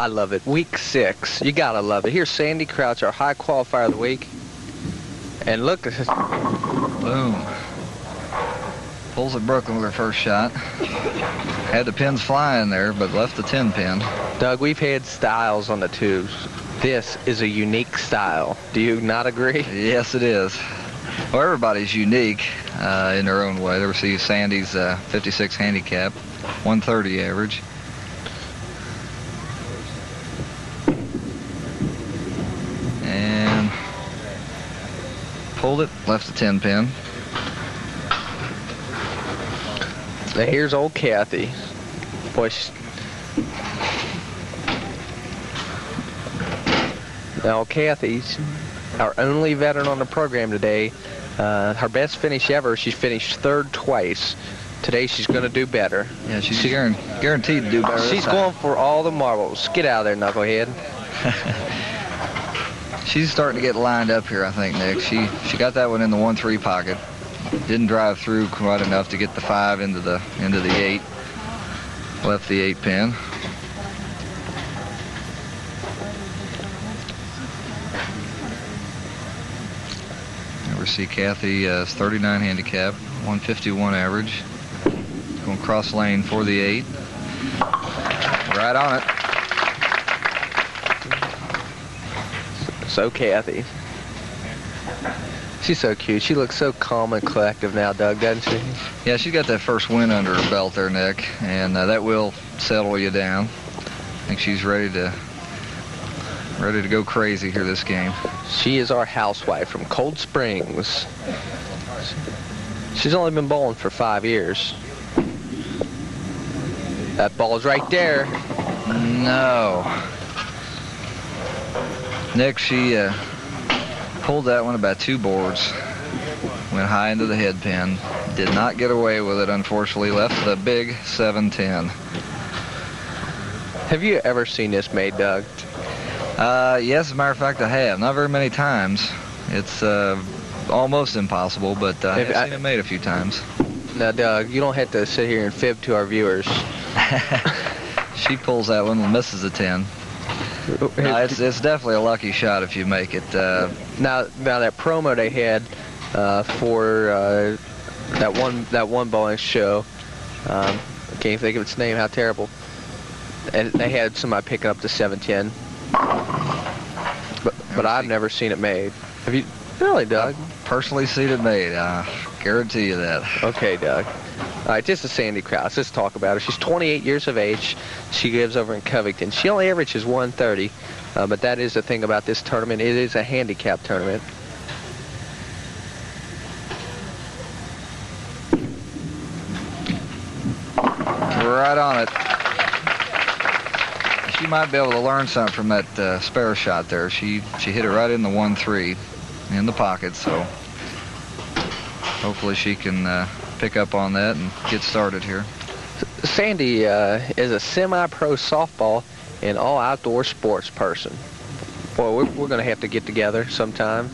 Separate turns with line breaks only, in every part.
I love it. Week 6. You gotta love it. Here's Sandy Crouch, our high qualifier of the week. And look at this.
Boom. Pulls at Brooklyn with her first shot. Had the pins flying there, but left the 10 pin.
Doug, we've had styles on the tubes. This is a unique style. Do you not agree?
Yes, it is. Well, everybody's unique in their own way. There see Sandy's 56 handicap, 130 average. And pulled it, left the 10 pin.
Now here's old Cathy. Boy, now Cathy's our only veteran on the program today. Her best finish ever, she's finished 3rd twice. Today she's going to do better.
Yeah, she's guaranteed to do better.
She's going for all the marbles. Get out of there, knucklehead.
She's starting to get lined up here, I think, Nick. She got that one in the 1-3 pocket. Didn't drive through quite enough to get the 5 into the 8. Left the 8 pin. And we see Cathy's 39 handicap, 151 average. Going cross lane for the 8. Right on it.
So Cathy. She's so cute. She looks so calm and collective now, Doug, doesn't she?
Yeah, she's got that first win under her belt there, Nick, and that will settle you down. I think she's ready to go crazy here this game.
She is our housewife from Cold Springs. She's only been bowling for 5 years. That ball's right there.
No. Nick, she pulled that one about 2 boards. Went high into the head pin. Did not get away with it, unfortunately. Left the big 7-10.
Have you ever seen this made, Doug?
Yes, as a matter of fact, I have. Not very many times. It's almost impossible, but I've seen it made a few times.
Now, Doug, you don't have to sit here and fib to our viewers.
She pulls that one and misses a 10. No, it's definitely a lucky shot if you make it.
Now that promo they had for that one bowling show, I can't think of its name. How terrible! And they had somebody picking up the 7-10, but I've never seen it made. Have you really, Doug?
I've personally seen it made. I guarantee you that.
Okay, Doug. All right, this is Sandy Krause. Let's talk about her. She's 28 years of age. She lives over in Covington. She only averages 130, but that is the thing about this tournament. It is a handicap tournament.
Right on it. She might be able to learn something from that spare shot there. She hit it right in the 1-3 in the pocket, so hopefully she can pick up on that and get started here.
Sandy is a semi-pro softball and all outdoor sports person. Boy, we're going to have to get together sometime.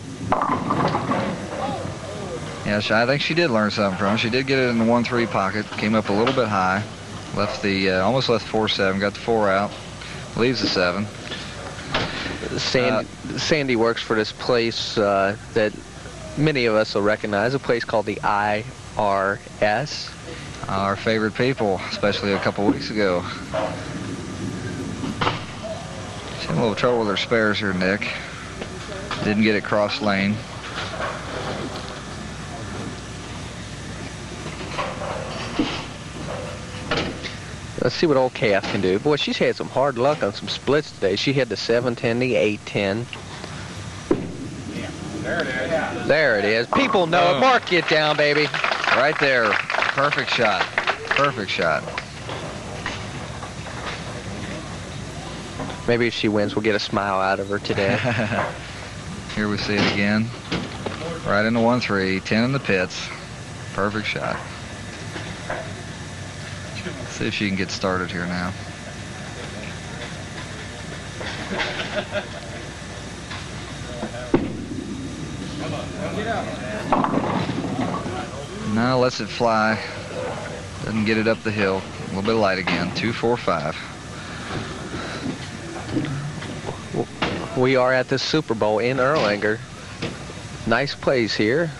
Yeah, I think she did learn something from it. She did get it in the 1-3 pocket. Came up a little bit high. Left the almost left 4-7. Got the 4 out. Leaves the 7.
Sandy works for this place that many of us will recognize, a place called the IRS.
Our favorite people, especially a couple weeks ago. She had a little trouble with her spares here, Nick. Didn't get it cross lane.
Let's see what old Cathy can do. Boy, she's had some hard luck on some splits today. She had the 7-10, the 8-10.
There it is.
There it is. People know it. Mark it down, baby.
Right there. Perfect shot. Perfect shot.
Maybe if she wins, we'll get a smile out of her today.
Here we see it again. Right in the 1-3. 10 in the pits. Perfect shot. See if she can get started here now. Now lets it fly. Doesn't get it up the hill. A little bit light again. 2-4-5.
We are at the Super Bowl in Erlanger. Nice place here.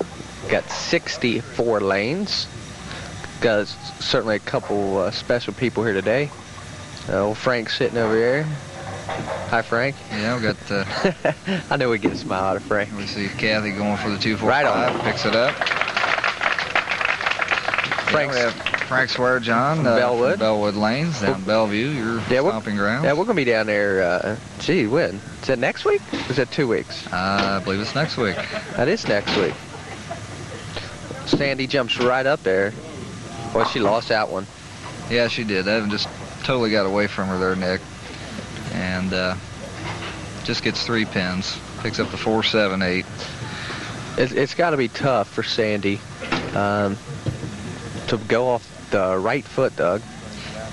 Got 64 lanes. Got certainly a couple special people here today. Old Frank's sitting over there. Hi, Frank.
Yeah, we got.
I knew we'd get a smile out of Frank.
We see Cathy going for the 245.
Right on.
Picks it up.
Frank's,
we have Frank Swear John.
Bellwood.
Bellwood Lanes down Bellevue, your stomping ground.
Yeah, we're going to be down there, gee, when? Is that next week? Or is that 2 weeks?
I believe it's next week.
That is next week. Sandy jumps right up there. Boy, she lost that one.
Yeah, she did. That just totally got away from her there, Nick. And just gets 3 pins. Picks up the 478.
It's got to be tough for Sandy to go off the right foot, Doug.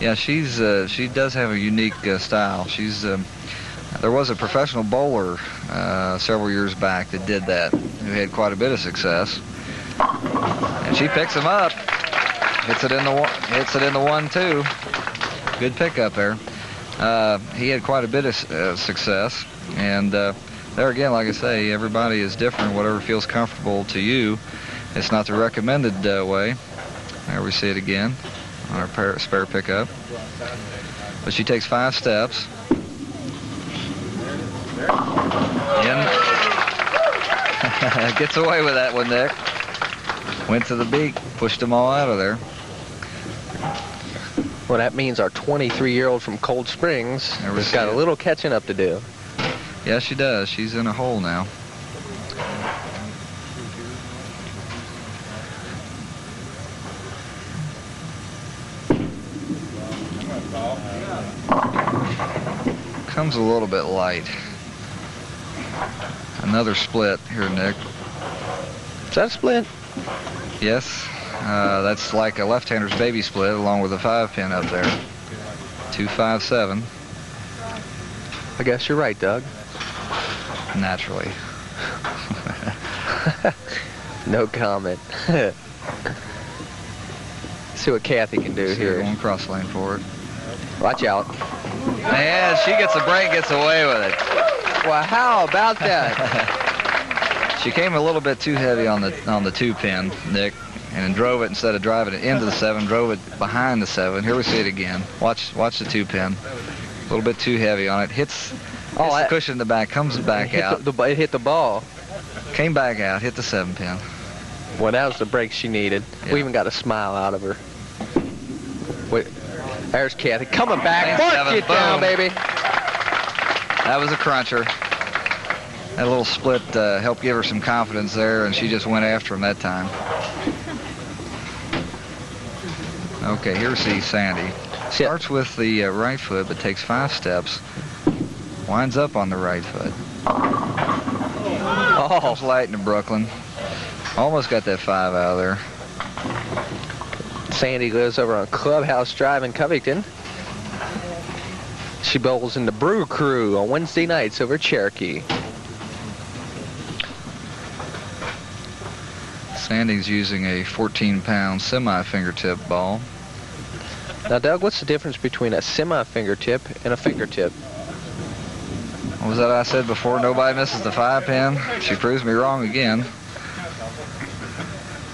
Yeah, she does have a unique style. There was a professional bowler several years back that did that, who had quite a bit of success. And she picks him up, hits it in the 1-2. Good pickup there. He had quite a bit of success, and there again, like I say, everybody is different. Whatever feels comfortable to you. It's not the recommended way. There we see it again on our spare pickup. But she takes 5 steps. In. Gets away with that one, Nick. Went to the beak, pushed them all out of there.
Well, that means our 23-year-old from Cold Springs has got a little catching up to do.
Yeah, she does. She's in a hole now. Comes a little bit light. Another split here, Nick.
Is that a split?
Yes. That's like a left-hander's baby split along with a 5-pin up there. 257.
I guess you're right, Doug.
Naturally.
No comment. See what Cathy can do here.
Going cross lane for it.
Watch out.
Man, she gets a break, gets away with it.
Well, how about that?
She came a little bit too heavy on the 2-pin, Nick, and drove it instead of driving it into the 7, drove it behind the 7. Here we see it again. Watch the 2-pin. A little bit too heavy on it. Hits the cushion in the back, comes back out.
It hit the ball.
Came back out, hit the 7-pin.
Well, that was the break she needed.
Yeah.
We even got a smile out of her. Wait, there's Cathy coming back. Mark it down, baby.
That was a cruncher. That little split helped give her some confidence there, and she just went after him that time. Okay, here's Sandy. Starts with the right foot, but takes 5 steps. Winds up on the right foot.
Oh.
Comes light into Brooklyn. Almost got that 5 out of there.
Sandy lives over on Clubhouse Drive in Covington. She bowls in the Brew Crew on Wednesday nights over Cherokee.
Sandy's using a 14-pound semi-fingertip ball.
Now, Doug, what's the difference between a semi-fingertip and a fingertip?
What was that I said before? Nobody misses the 5-pin. She proves me wrong again.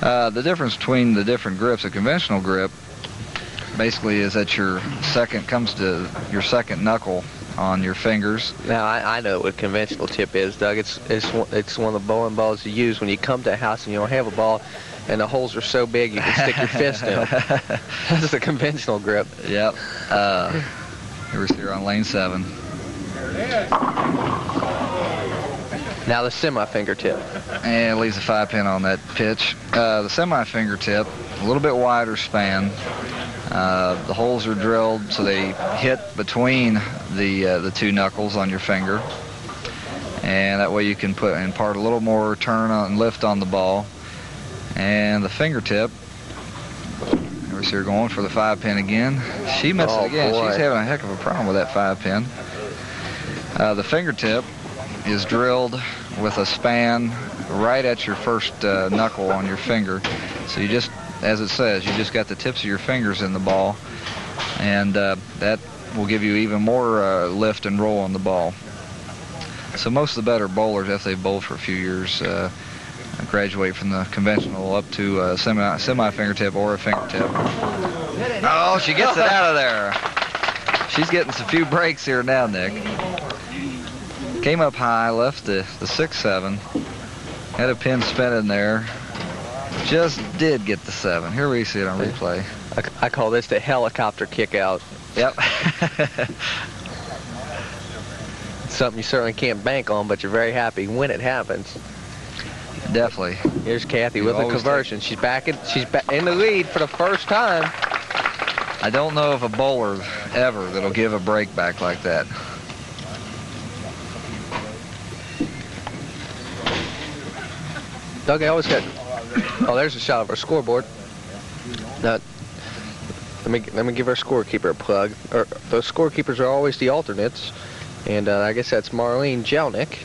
The difference between the different grips, a conventional grip, basically is that your second knuckle on your fingers.
Now, I know what a conventional tip is, Doug. It's one of the bowling balls you use when you come to a house and you don't have a ball, and the holes are so big you can stick your fist in them. That's the conventional grip.
Yep. Here we see her on lane 7.
Now the semi-fingertip.
And leaves a 5-pin on that pitch. The semi-fingertip, a little bit wider span. The holes are drilled so they hit between the 2 knuckles on your finger, and that way you can impart a little more turn on and lift on the ball. And the fingertip, here we see her going for the 5-pin again. She missed it again.
Boy.
She's having a heck of a problem with that 5-pin. The fingertip is drilled with a span right at your first knuckle on your finger. So you just, as it says, you just got the tips of your fingers in the ball, and that will give you even more lift and roll on the ball. So most of the better bowlers, after they've bowled for a few years, graduate from the conventional up to a semi fingertip or a fingertip. Oh, she gets it out of there. She's getting a few breaks here now, Nick. Came up high, left the 6-7. Had a pin spin in there. Just did get the 7. Here we see it on replay.
I call this the helicopter kick out.
Yep.
Something you certainly can't bank on, but you're very happy when it happens.
Definitely.
Here's Cathy with a conversion. She's back in the lead for the first time.
I don't know of a bowler ever that'll give a break back like that.
Doug, I always got. Oh, there's a shot of our scoreboard. Now, let me give our scorekeeper a plug. Those scorekeepers are always the alternates, and I guess that's Marlene Jelnick.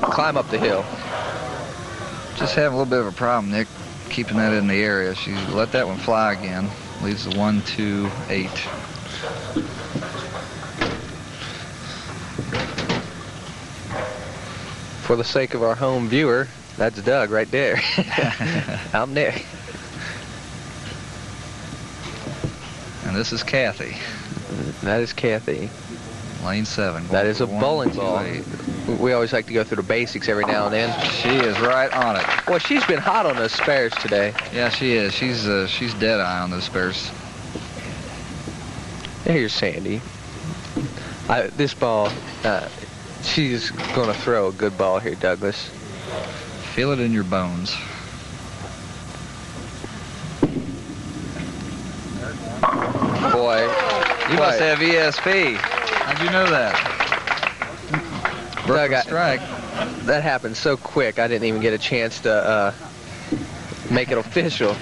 Climb up the hill.
Just having a little bit of a problem, Nick, keeping that in the area. She let that one fly again. Leaves the 1-2-8.
For the sake of our home viewer, that's Doug right there. I'm Nick.
And this is Cathy.
That is Cathy.
Lane 7.
That is a bowling ball. We always like to go through the basics every now and then.
She is right on it.
Well, she's been hot on those spares today.
Yeah, she is. She's dead eye on those spares.
Here's Sandy. This ball, she's going to throw a good ball here, Douglas.
Feel it in your bones.
Boy.
You must have ESP. How'd you know that?
Doug,
strike.
That happened so quick, I didn't even get a chance to make it official.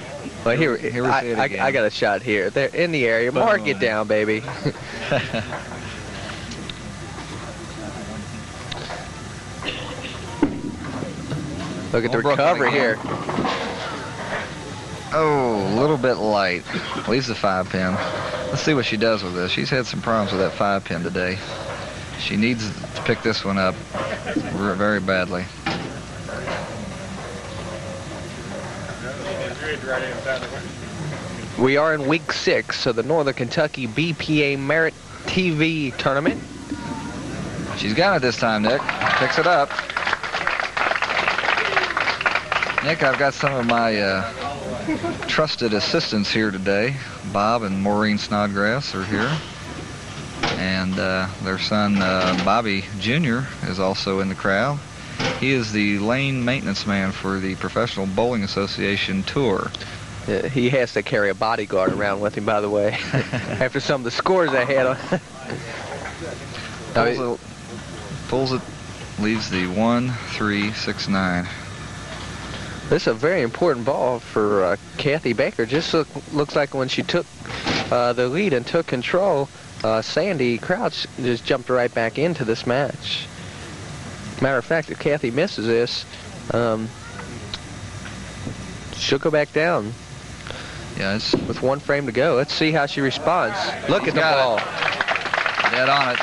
But here we see it again. I got a shot here. They're in the area.
Boom.
Mark it down, baby. Look at the recovery here.
Oh, a little bit light. Leaves the 5-pin. Let's see what she does with this. She's had some problems with that 5-pin today. She needs to pick this one up very badly.
We are in week 6 of the Northern Kentucky BPA Merit TV tournament.
She's got it this time, Nick. Picks it up. Nick, I've got some of my trusted assistants here today. Bob and Maureen Snodgrass are here. And their son, Bobby Jr., is also in the crowd. He is the lane maintenance man for the Professional Bowling Association Tour.
He has to carry a bodyguard around with him, by the way, after some of the scores they had on.
Pulls it, leaves the 1-3-6-9.
This is a very important ball for Cathy Baker. Just looks like when she took the lead and took control, Sandy Crouch just jumped right back into this match. Matter of fact, if Cathy misses this, she'll go back down.
Yes.
With 1 frame to go. Let's see how she responds. Look at the ball.
Dead on it.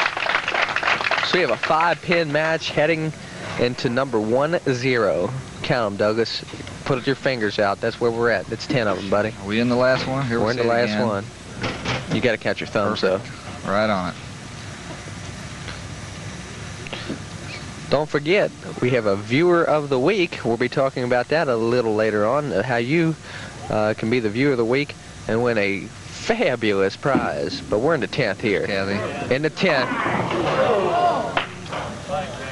So we have a 5-pin match heading into number 1-0. Count them, Douglas. Put your fingers out. That's where we're at. It's 10 of them, buddy.
Are we in the last one? Here
we're in the last
again.
one. You got to count your thumbs, though.
Right on it.
Don't forget, we have a viewer of the week. We'll be talking about that a little later on, how you can be the viewer of the week and win a fabulous prize. But we're in the 10th here.
Cathy.
In the 10th.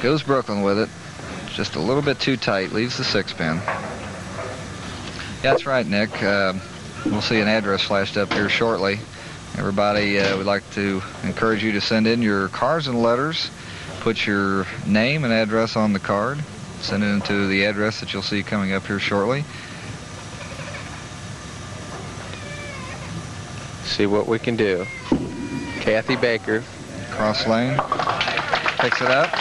Goes Brooklyn with it. Just a little bit too tight. Leaves the 6-pin. Yeah, that's right, Nick. We'll see an address flashed up here shortly. Everybody would like to encourage you to send in your cards and letters. Put your name and address on the card. Send it into the address that you'll see coming up here shortly.
See what we can do. Cathy Baker.
Cross lane. Picks it up.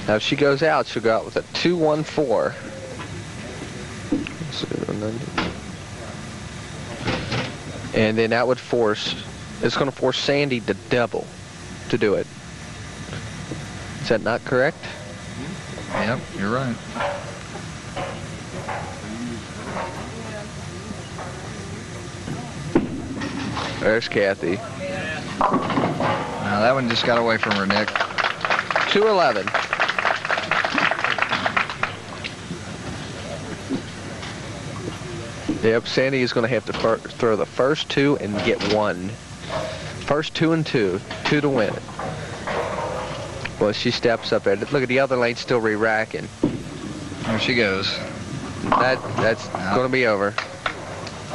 Now if she goes out, she'll go out with a 2-1-4. And then that would force, it's going to force Sandy to double to do it. Is that not correct?
Yep, you're right.
There's Cathy.
Now that one just got away from her, Nick.
211. Yep, Sandy is going to have to throw the first two and get one. First 2 and 2. 2 to win it. Well, she steps up at it. Look at the other lane still re-racking.
There she goes.
That's going to be over.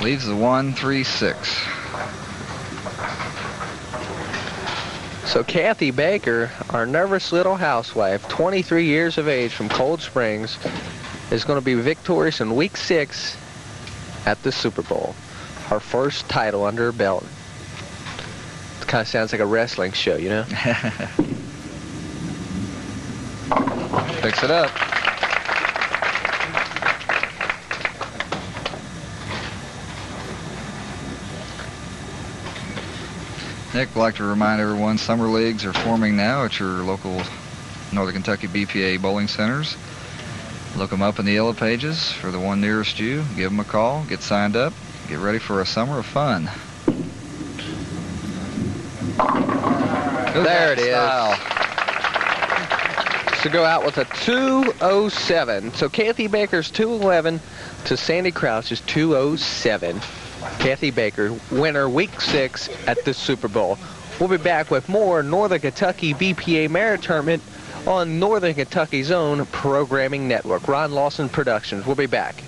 Leaves the 1-3-6.
So Cathy Baker, our nervous little housewife, 23 years of age from Cold Springs, is going to be victorious in week 6 at the Super Bowl. Her first title under her belt. It kind of sounds like a wrestling show, you know?
Picks it up. Nick, would like to remind everyone summer leagues are forming now at your local Northern Kentucky BPA bowling centers. Look them up in the yellow pages for the one nearest you. Give them a call, get signed up, get ready for a summer of fun.
There it is. To go out with a 207. So Cathy Baker's 211 to Sandy Crouch's 207. Cathy Baker, winner week 6 at the Super Bowl. We'll be back with more Northern Kentucky BPA Merit Tournament on Northern Kentucky's own programming network. Ron Lawson Productions. We'll be back.